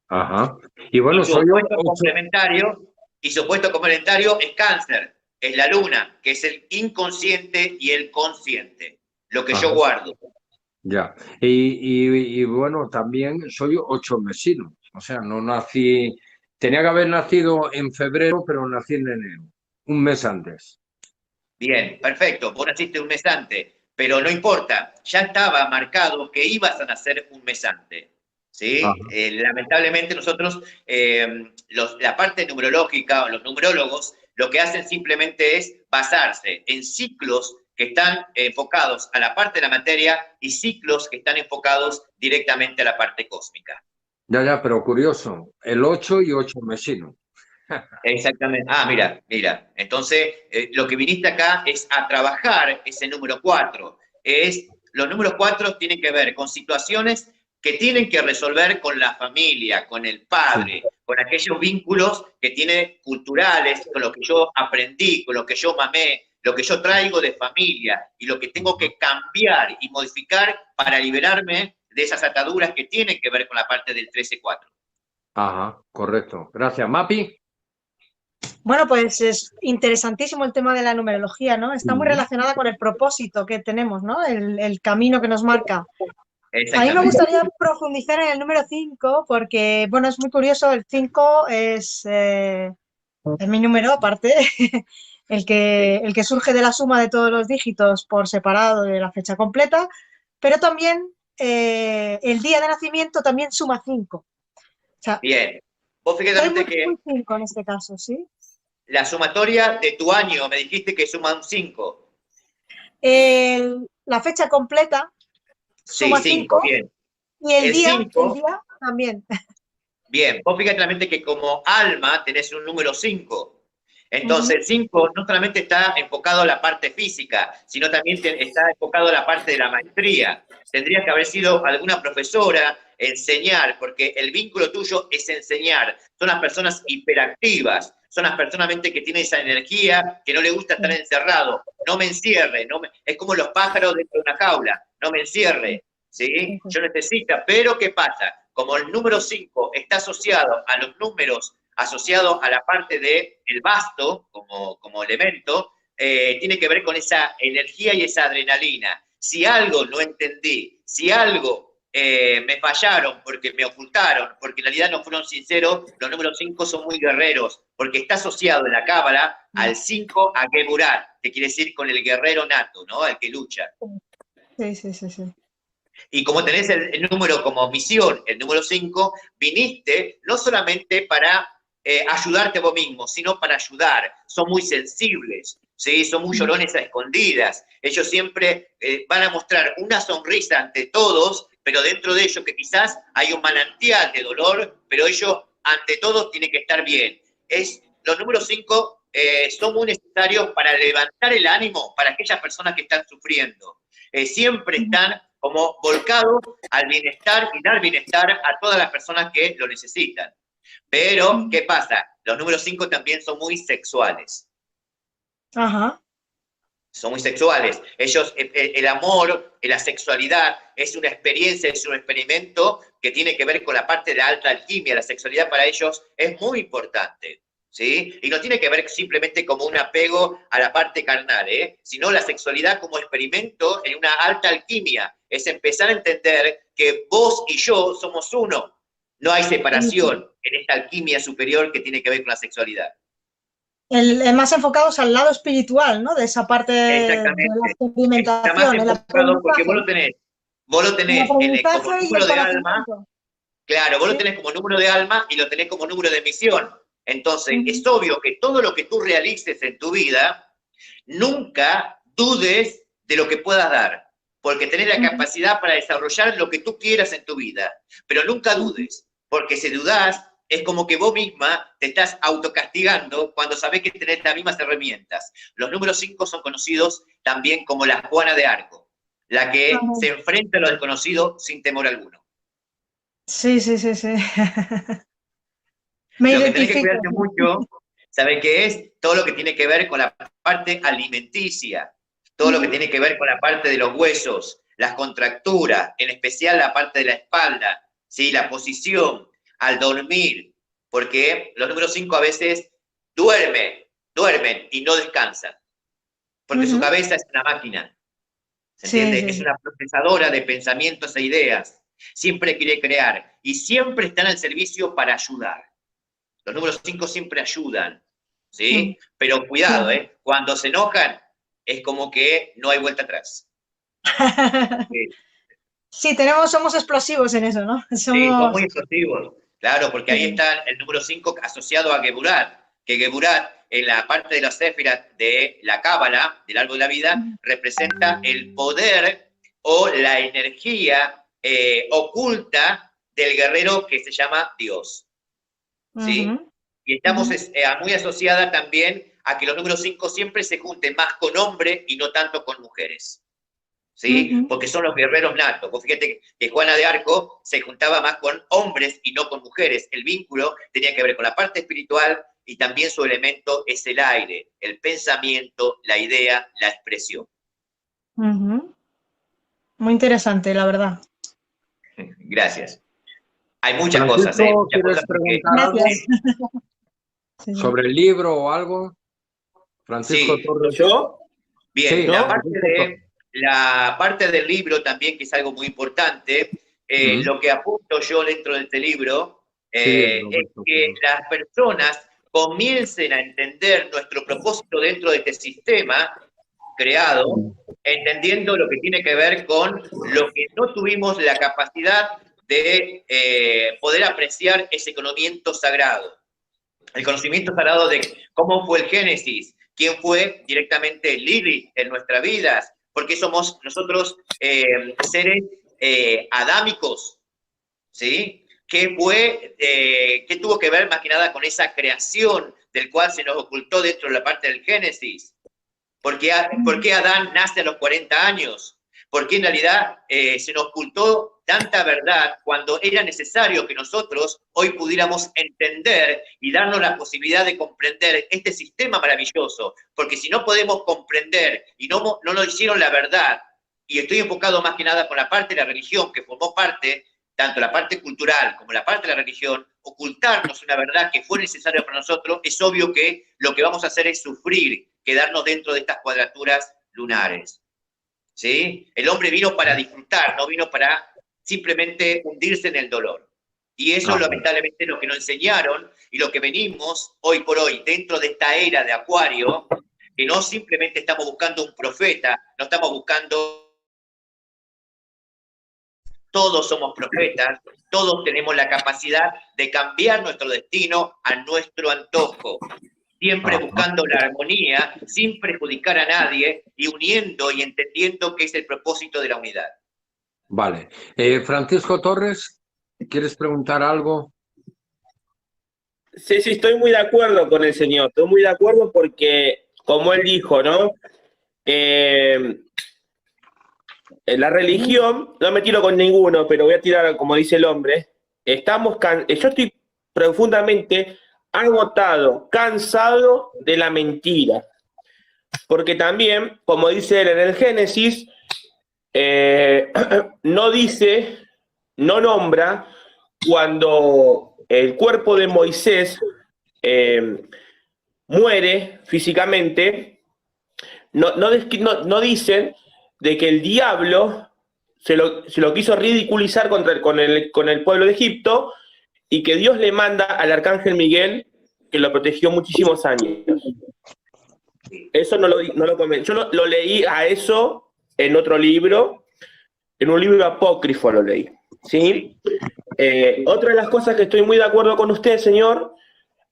Ajá. Y bueno, su opuesto complementario es Cáncer, es la luna, que es el inconsciente y el consciente, lo que yo guardo. Ya. Y bueno, también soy 8 mesino. O sea, no nací, tenía que haber nacido en febrero, pero nací en enero, un mes antes. Bien, perfecto, vos naciste un mes antes, pero no importa, ya estaba marcado que ibas a nacer un mes antes. ¿Sí? Lamentablemente nosotros, la parte numerológica o los numerólogos, lo que hacen simplemente es basarse en ciclos que están enfocados a la parte de la materia y ciclos que están enfocados directamente a la parte cósmica. Ya, pero curioso. El 8 y 8 mesino. Exactamente. Ah, mira. Entonces, lo que viniste acá es a trabajar ese número 4. Los números 4 tienen que ver con situaciones que tienen que resolver con la familia, con el padre, con aquellos vínculos que tiene culturales, con lo que yo aprendí, con lo que yo mamé, lo que yo traigo de familia y lo que tengo que cambiar y modificar para liberarme de esas ataduras que tienen que ver con la parte del 13-4. Ajá, correcto. Gracias. Mapi. Bueno, pues es interesantísimo el tema de la numerología, ¿no? Está muy relacionada con el propósito que tenemos, ¿no? El camino que nos marca. A mí me gustaría profundizar en el número 5 porque, bueno, es muy curioso. El 5 es mi número, aparte, el que surge de la suma de todos los dígitos por separado de la fecha completa, pero también el día de nacimiento también suma 5. O sea, bien. Vos fíjate que... 5 en este caso, ¿sí? La sumatoria de tu año, me dijiste que suma un 5. La fecha completa suma 5. Bien. Y el día también. Bien, vos fíjate que como alma tenés un número 5. Entonces, el 5 no solamente está enfocado a la parte física, sino también está enfocado a la parte de la maestría. Tendrías que haber sido alguna profesora, enseñar, porque el vínculo tuyo es enseñar. Son las personas hiperactivas, son las personas que tienen esa energía, que no le gusta estar encerrado. No me encierre, es como los pájaros dentro de una jaula, no me encierre, ¿sí? Yo necesito, pero ¿qué pasa? Como el número 5 está asociado a los números, asociado a la parte del basto como elemento, tiene que ver con esa energía y esa adrenalina. Si algo no entendí, si algo me fallaron porque me ocultaron, porque en realidad no fueron sinceros, los números 5 son muy guerreros, porque está asociado en la cábala al 5 a Geburat, que quiere decir con el guerrero nato, ¿no? El que lucha. Sí. Y como tenés el número como misión, el número 5, viniste no solamente para ayudarte vos mismo, sino para ayudar. Son muy sensibles, ¿sí? Son muy llorones a escondidas. Ellos siempre van a mostrar una sonrisa ante todos, pero dentro de ellos que quizás hay un manantial de dolor, pero ellos ante todos tienen que estar bien. Los números 5 son muy necesarios para levantar el ánimo para aquellas personas que están sufriendo. Siempre están como volcados al bienestar y dar bienestar a todas las personas que lo necesitan. Pero, ¿qué pasa? Los números 5 también son muy sexuales. Ajá. Son muy sexuales. Ellos, el amor, la sexualidad, es una experiencia, es un experimento que tiene que ver con la parte de la alta alquimia. La sexualidad para ellos es muy importante, ¿sí? Y no tiene que ver simplemente como un apego a la parte carnal, sino la sexualidad como experimento en una alta alquimia. Es empezar a entender que vos y yo somos uno. No hay separación en esta alquimia superior que tiene que ver con la sexualidad. El más enfocados al lado espiritual, ¿no? De esa parte de la experimentación. Está más enfocado porque vos lo tenés como número de alma. Claro, vos lo tenés como número de alma y lo tenés como número de misión. Entonces, es obvio que todo lo que tú realices en tu vida, nunca dudes de lo que puedas dar, porque tenés la capacidad para desarrollar lo que tú quieras en tu vida, pero nunca dudes, porque si dudás, es como que vos misma te estás autocastigando cuando sabés que tenés las mismas herramientas. Los números 5 son conocidos también como la Juana de Arco, la que se enfrenta a lo desconocido sin temor alguno. Sí. Lo que tenés que cuidarte mucho, ¿sabés qué es? Todo lo que tiene que ver con la parte alimenticia, todo lo que tiene que ver con la parte de los huesos, las contracturas, en especial la parte de la espalda, ¿sí? La posición al dormir, porque los números 5 a veces duermen y no descansan, porque su cabeza es una máquina, ¿se entiende? Es una procesadora de pensamientos e ideas, siempre quiere crear y siempre están al servicio para ayudar. Los números 5 siempre ayudan, ¿sí? Pero cuidado, cuando se enojan es como que no hay vuelta atrás. Sí, somos explosivos en eso, ¿no? Sí, somos muy explosivos. Claro, porque ahí está el número 5 asociado a Geburat, que Geburat en la parte de la séfira de la cábala, del árbol de la vida, representa el poder o la energía oculta del guerrero que se llama Dios. ¿Sí? Y estamos muy asociada también a que los números 5 siempre se junten más con hombres y no tanto con mujeres. ¿Sí? Porque son los guerreros natos. Vos fíjate que Juana de Arco se juntaba más con hombres y no con mujeres. El vínculo tenía que ver con la parte espiritual y también su elemento es el aire, el pensamiento, la idea, la expresión. Muy interesante, la verdad. Gracias. Hay muchas cosas, ¿eh? Muchas cosas porque... Gracias. ¿Sobre el libro o algo? Francisco Torres. ¿Yo? Bien, Sí, la parte del libro también, que es algo muy importante, lo que apunto yo dentro de este libro es que las personas comiencen a entender nuestro propósito dentro de este sistema creado, entendiendo lo que tiene que ver con lo que no tuvimos la capacidad de poder apreciar ese conocimiento sagrado. El conocimiento sagrado de cómo fue el Génesis, quién fue directamente Lilith en nuestras vidas, porque somos nosotros seres adámicos, ¿sí? ¿Qué tuvo que ver más que nada con esa creación del cual se nos ocultó dentro de la parte del Génesis? ¿Por qué Adán nace a los 40 años? ¿Por qué en realidad se nos ocultó tanta verdad cuando era necesario que nosotros hoy pudiéramos entender y darnos la posibilidad de comprender este sistema maravilloso? Porque si no podemos comprender y no nos hicieron la verdad, y estoy enfocado más que nada con la parte de la religión, que formó parte, tanto la parte cultural como la parte de la religión, ocultarnos una verdad que fue necesaria para nosotros, es obvio que lo que vamos a hacer es sufrir, quedarnos dentro de estas cuadraturas lunares. ¿Sí? El hombre vino para disfrutar, no vino para simplemente hundirse en el dolor. Y eso lamentablemente es lo que nos enseñaron y lo que venimos hoy por hoy dentro de esta era de Acuario, que no simplemente estamos buscando un profeta, no estamos buscando... Todos somos profetas, todos tenemos la capacidad de cambiar nuestro destino a nuestro antojo. Siempre buscando la armonía, sin perjudicar a nadie y uniendo y entendiendo que es el propósito de la unidad. Vale. Francisco Torres, ¿quieres preguntar algo? Sí, estoy muy de acuerdo con el señor. Estoy muy de acuerdo porque, como él dijo, ¿no? La religión, no me tiro con ninguno, pero voy a tirar, como dice el hombre, yo estoy profundamente agotado, cansado de la mentira. Porque también, como dice él en el Génesis, no nombra cuando el cuerpo de Moisés muere físicamente, no dicen de que el diablo se lo quiso ridiculizar con el pueblo de Egipto y que Dios le manda al arcángel Miguel, que lo protegió muchísimos años. Eso no lo comenté. Yo lo leí a eso en otro libro, en un libro apócrifo lo leí. ¿Sí? Otra de las cosas que estoy muy de acuerdo con usted, señor,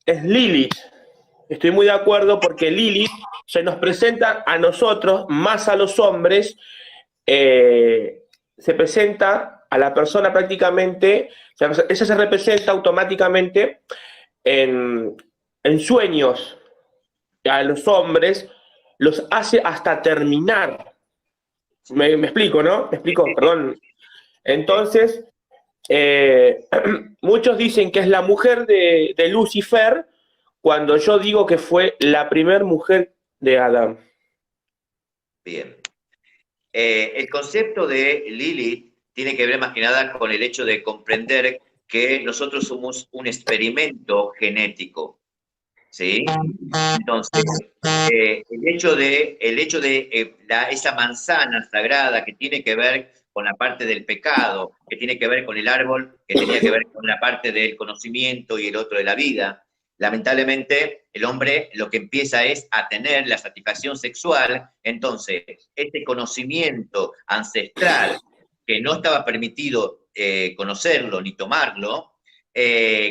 es Lilith. Estoy muy de acuerdo porque Lilith se nos presenta a nosotros, más a los hombres, se presenta a la persona prácticamente, ella se representa automáticamente en sueños. A los hombres los hace hasta terminar. ¿Me explico, no? ¿Me explico? Perdón. Entonces, muchos dicen que es la mujer de Lucifer, cuando yo digo que fue la primera mujer de Adán. Bien. El concepto de Lilith tiene que ver más que nada con el hecho de comprender que nosotros somos un experimento genético. ¿Sí? Entonces, el hecho de esa manzana sagrada que tiene que ver con la parte del pecado, que tiene que ver con el árbol, que tenía que ver con la parte del conocimiento y el otro de la vida, lamentablemente el hombre lo que empieza es a tener la satisfacción sexual. Entonces, este conocimiento ancestral que no estaba permitido conocerlo ni tomarlo,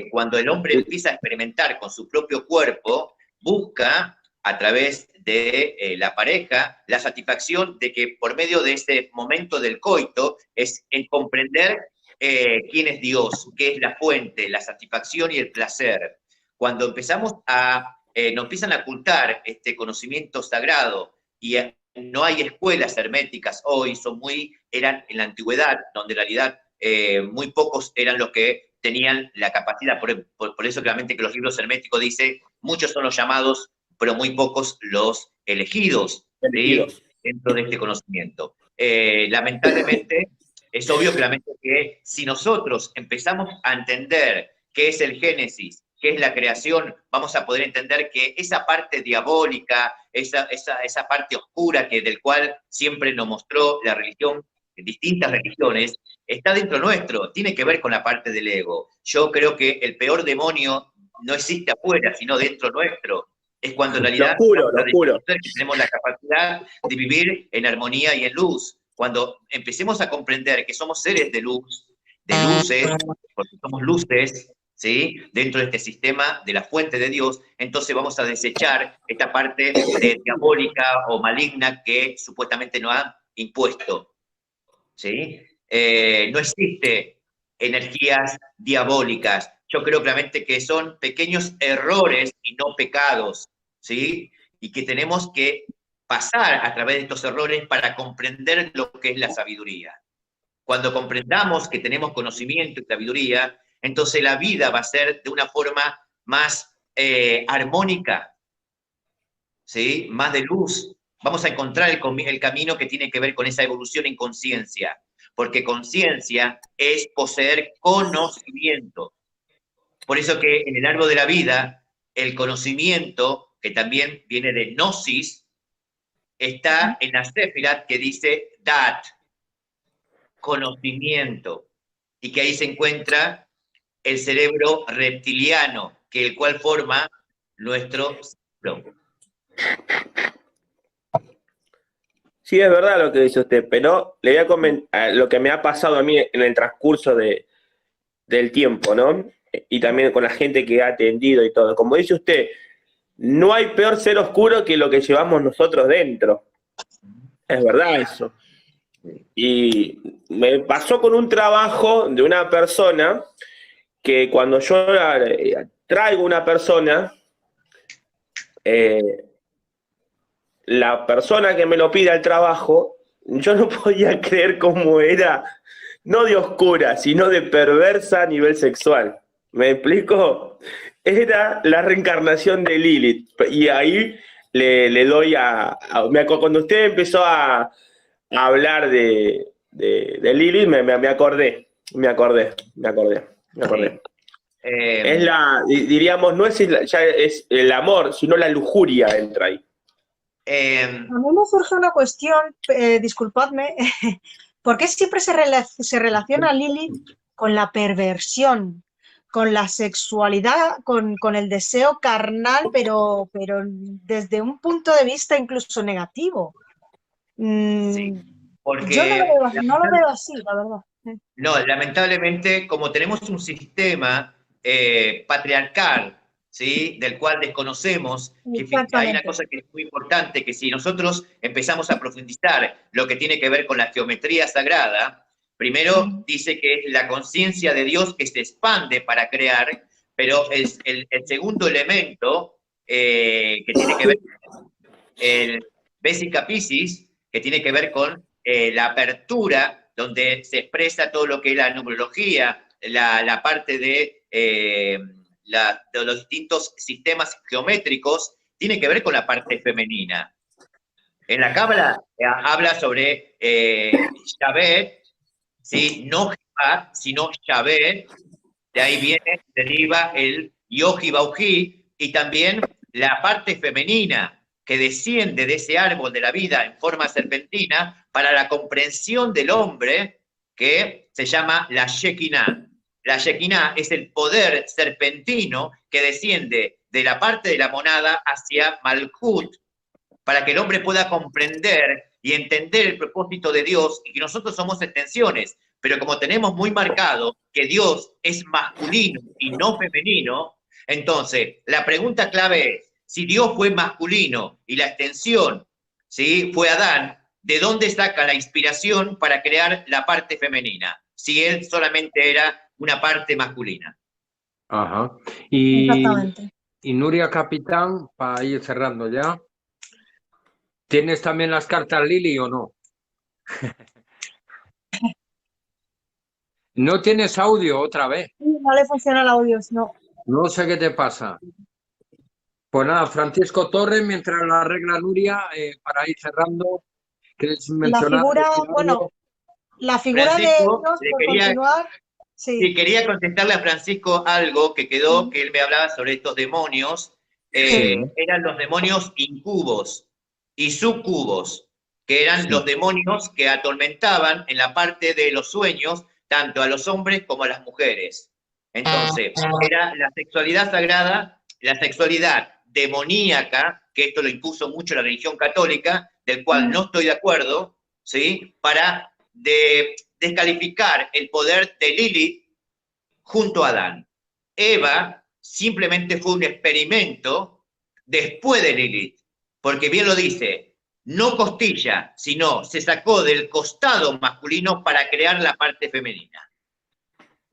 cuando el hombre empieza a experimentar con su propio cuerpo, busca a través de la pareja la satisfacción de que por medio de ese momento del coito es en comprender quién es Dios, qué es la fuente, la satisfacción y el placer. Cuando empezamos nos empiezan a ocultar este conocimiento sagrado y no hay escuelas herméticas hoy, eran en la antigüedad, donde en realidad muy pocos eran los que tenían la capacidad, por eso claramente que los libros herméticos dicen, muchos son los llamados, pero muy pocos los elegidos. ¿Sí? Dentro de este conocimiento. Lamentablemente, es obvio claramente que si nosotros empezamos a entender qué es el Génesis, qué es la creación, vamos a poder entender que esa parte diabólica, esa parte oscura del cual siempre nos mostró la religión, distintas religiones, está dentro nuestro, tiene que ver con la parte del ego. Yo creo que el peor demonio no existe afuera, sino dentro nuestro. Es cuando en realidad tenemos la capacidad de vivir en armonía y en luz. Cuando empecemos a comprender que somos seres de luces, porque somos luces, ¿sí? Dentro de este sistema de la fuente de Dios, entonces vamos a desechar esta parte diabólica o maligna que supuestamente nos han impuesto. ¿Sí? No existe energías diabólicas. Yo creo claramente que son pequeños errores y no pecados, ¿sí? Y que tenemos que pasar a través de estos errores para comprender lo que es la sabiduría. Cuando comprendamos que tenemos conocimiento y sabiduría, entonces la vida va a ser de una forma más armónica, ¿sí? Más de luz. Vamos a encontrar el camino que tiene que ver con esa evolución en conciencia, porque conciencia es poseer conocimiento. Por eso que en el árbol de la vida, el conocimiento, que también viene de gnosis, está en la Sefirat que dice dat, conocimiento, y que ahí se encuentra el cerebro reptiliano, el cual forma nuestro cerebro. Sí, es verdad lo que dice usted, pero le voy a comentar lo que me ha pasado a mí en el transcurso del tiempo, ¿no? Y también con la gente que ha atendido y todo. Como dice usted, no hay peor ser oscuro que lo que llevamos nosotros dentro. Es verdad eso. Y me pasó con un trabajo de una persona que cuando yo traigo una persona, la persona que me lo pide al trabajo, yo no podía creer cómo era, no de oscura, sino de perversa a nivel sexual. ¿Me explico? Era la reencarnación de Lilith. Y ahí le doy cuando usted empezó a a de Lilith, me acordé. Es diríamos, no es ya es el amor, sino la lujuria entra ahí. A mí me surge una cuestión, disculpadme, ¿por qué siempre se relaciona Lilith con la perversión, con la sexualidad, con el deseo carnal, pero desde un punto de vista incluso negativo? Sí, porque yo no lo veo así, la verdad. No, lamentablemente, como tenemos un sistema patriarcal, ¿sí? Del cual desconocemos, que hay una cosa que es muy importante, que si nosotros empezamos a profundizar lo que tiene que ver con la geometría sagrada, primero dice que es la conciencia de Dios que se expande para crear, pero el segundo elemento que tiene que ver con el Vesica Piscis, que tiene que ver con la apertura, donde se expresa todo lo que es la numerología, la parte de los distintos sistemas geométricos, tiene que ver con la parte femenina. En la Cábala habla sobre Yahvé, ¿sí? No Jehová, sino Yahvé, de ahí deriva el Yoji Bauji, y también la parte femenina, que desciende de ese árbol de la vida en forma serpentina para la comprensión del hombre, que se llama la Shekinah. La Shekinah es el poder serpentino que desciende de la parte de la monada hacia Malkut, para que el hombre pueda comprender y entender el propósito de Dios y que nosotros somos extensiones. Pero como tenemos muy marcado que Dios es masculino y no femenino, entonces la pregunta clave es, si Dios fue masculino y la extensión, ¿sí?, fue Adán, ¿de dónde saca la inspiración para crear la parte femenina? Si él solamente era una parte masculina. Ajá. Exactamente. Y Nuria Capitán, para ir cerrando ya, ¿tienes también las cartas Lili o no? ¿No tienes audio otra vez? No le funciona el audio, no. No sé qué te pasa. Pues nada, Francisco Torres, mientras la arregla Nuria, para ir cerrando, ¿quieres mencionar? La figura de Francisco, Dios, por continuar, sí, quería contestarle a Francisco algo que quedó, que él me hablaba sobre estos demonios. Eran los demonios incubos y sucubos, que eran los demonios que atormentaban en la parte de los sueños tanto a los hombres como a las mujeres. Entonces, era la sexualidad sagrada, la sexualidad demoníaca, que esto lo impuso mucho la religión católica, del cual no estoy de acuerdo, ¿sí?, para descalificar el poder de Lilith junto a Adán. Eva simplemente fue un experimento después de Lilith, porque bien lo dice, no costilla, sino se sacó del costado masculino para crear la parte femenina.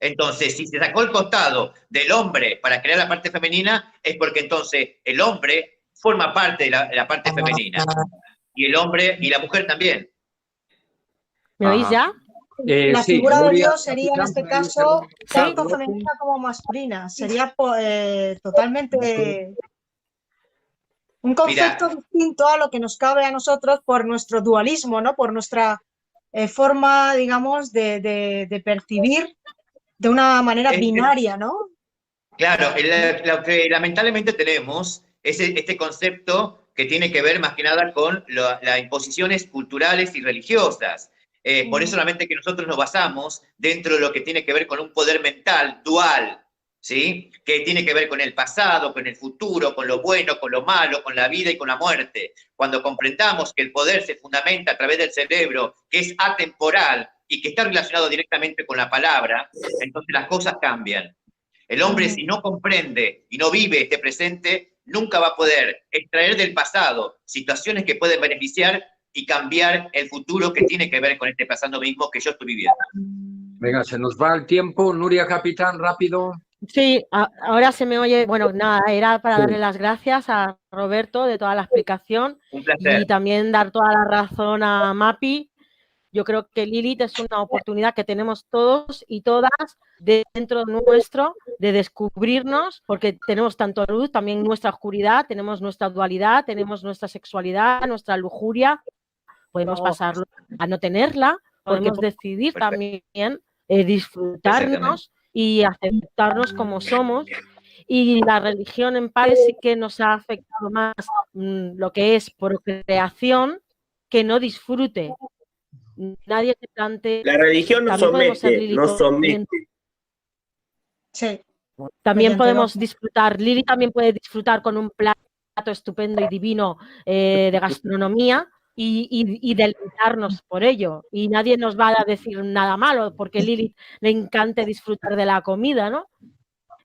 Entonces, si se sacó el costado del hombre para crear la parte femenina, es porque entonces el hombre forma parte de la parte femenina, y el hombre y la mujer también. ¿Me oís ya? La sí, figura de Nuria Dios sería en este caso tanto femenina como masculina. Sería totalmente un concepto distinto a lo que nos cabe a nosotros por nuestro dualismo, ¿no? Por nuestra forma, digamos, de percibir de una manera binaria, ¿no? Claro, lo que lamentablemente tenemos es este concepto que tiene que ver más que nada con las imposiciones culturales y religiosas. Por eso solamente que nosotros nos basamos dentro de lo que tiene que ver con un poder mental dual, ¿sí?, que tiene que ver con el pasado, con el futuro, con lo bueno, con lo malo, con la vida y con la muerte. Cuando comprendamos que el poder se fundamenta a través del cerebro, que es atemporal y que está relacionado directamente con la palabra, entonces las cosas cambian. El hombre, si no comprende y no vive este presente, nunca va a poder extraer del pasado situaciones que pueden beneficiar y cambiar el futuro que tiene que ver con este pasado mismo que yo estoy viviendo. Venga, se nos va el tiempo. Nuria Capitán, rápido. Sí, ahora se me oye. Bueno, nada, era para darle las gracias a Roberto de toda la explicación. Un placer. Y también dar toda la razón a Mapi. Yo creo que Lilith es una oportunidad que tenemos todos y todas dentro nuestro de descubrirnos, porque tenemos tanto luz, también nuestra oscuridad, tenemos nuestra dualidad, tenemos nuestra sexualidad, nuestra lujuria. Podemos pasarlo a no tenerla, podemos decidir también disfrutarnos y aceptarnos como somos. Y la religión en parte sí que nos ha afectado más lo que es procreación que no disfrute. Nadie se plantea. La religión nos somete, nos somete. Sí. También podemos disfrutar, Lili también puede disfrutar con un plato estupendo y divino de gastronomía y deleitarnos por ello. Y nadie nos va a decir nada malo porque a Lili le encanta disfrutar de la comida, ¿no?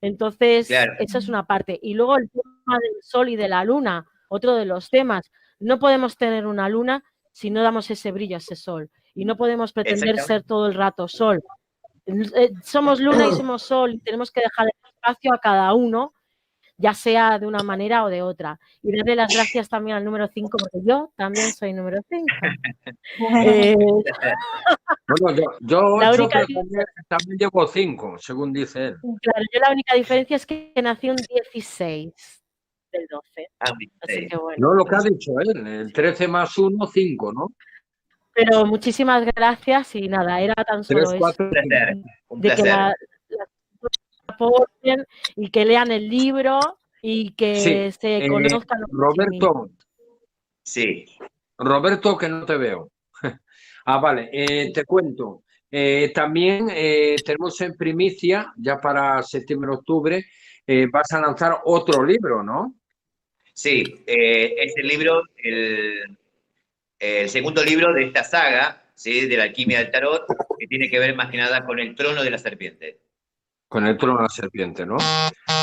Entonces, esa es una parte. Y luego el tema del sol y de la luna, otro de los temas. No podemos tener una luna si no damos ese brillo a ese sol. Y no podemos pretender ser todo el rato sol. Somos luna y somos sol y tenemos que dejar el espacio a cada uno, ya sea de una manera o de otra. Y darle las gracias también al número 5, porque yo también soy número 5. Bueno, yo 8, pero también llevo 5, según dice él. Claro, yo la única diferencia es que nací un 16 del 12. Así que bueno. No, lo que ha dicho él, el 13 más 1, 5, ¿no? Pero muchísimas gracias y nada, era tan solo 3, 4, eso. De que la aporten y que lean el libro y que se conozcan. Roberto. Sí. Roberto, que no te veo. Vale, te cuento. También tenemos en primicia, ya para septiembre-octubre, vas a lanzar otro libro, ¿no? Sí, es el libro, el segundo libro de esta saga, ¿sí?, de la alquimia del tarot, que tiene que ver más que nada con el trono de la serpiente. Con el trono de la serpiente, ¿no?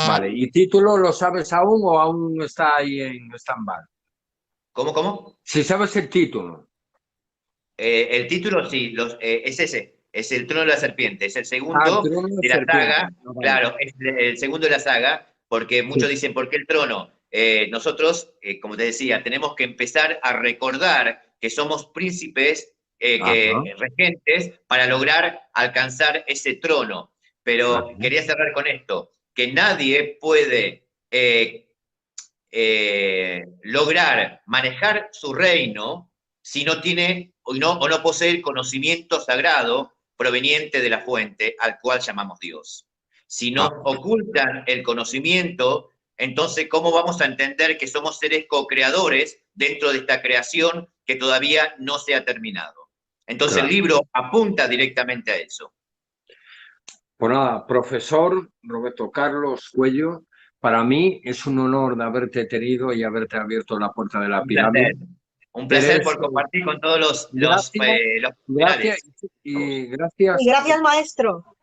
Vale, ¿y título lo sabes aún o aún está ahí en stand-by? ¿Cómo? Si sabes el título. El título, sí, es ese, es El trono de la serpiente, es el segundo El trono de la serpiente. saga, No, vale. claro, es el segundo de la saga, porque muchos dicen, ¿por qué el trono? Nosotros, como te decía, tenemos que empezar a recordar que somos príncipes, regentes, para lograr alcanzar ese trono. Pero quería cerrar con esto, que nadie puede lograr manejar su reino si no tiene o no posee el conocimiento sagrado proveniente de la fuente al cual llamamos Dios. Si nos ocultan el conocimiento, entonces, ¿cómo vamos a entender que somos seres co-creadores dentro de esta creación que todavía no se ha terminado? Entonces, el libro apunta directamente a eso. Pues nada, profesor Roberto Carlos Cuello, para mí es un honor de haberte tenido y haberte abierto la puerta de la pirámide. Un placer por compartir con todos los gracias, y gracias, maestro.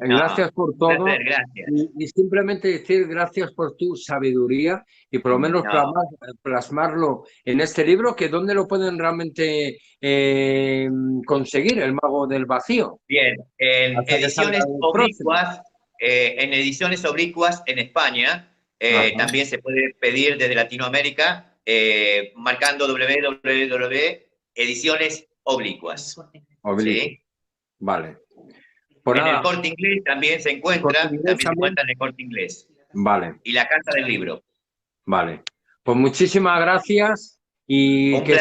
Gracias por todo. Gracias. Y simplemente decir gracias por tu sabiduría y por lo menos plasmarlo en este libro, que ¿dónde lo pueden realmente conseguir, El Mago del Vacío? Bien, en ediciones oblicuas en España, también se puede pedir desde Latinoamérica, marcando ediciones oblicuas. ¿Sí? Vale. En el Corte Inglés también se encuentra, en el Corte Inglés. Vale. Y la Casa del Libro. Vale. Pues muchísimas gracias y que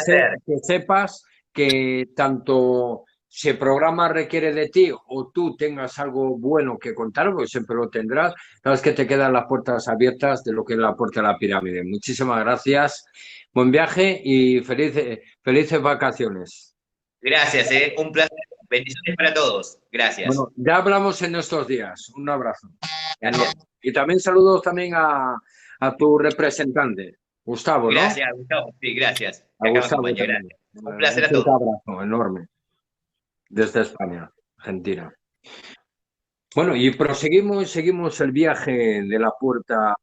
sepas que tanto si el programa requiere de ti o tú tengas algo bueno que contar, porque siempre lo tendrás, sabes que te quedan las puertas abiertas de lo que es la puerta de la pirámide. Muchísimas gracias, buen viaje y felices vacaciones. Gracias, un placer. Bendiciones para todos. Gracias. Bueno, ya hablamos en estos días. Un abrazo. Gracias. Y también saludos también a tu representante, Gustavo, ¿no? Gracias, Gustavo. Sí, gracias. A Gustavo gracias. Un placer a todos. Un abrazo enorme desde España, Argentina. Bueno, y seguimos el viaje de la puerta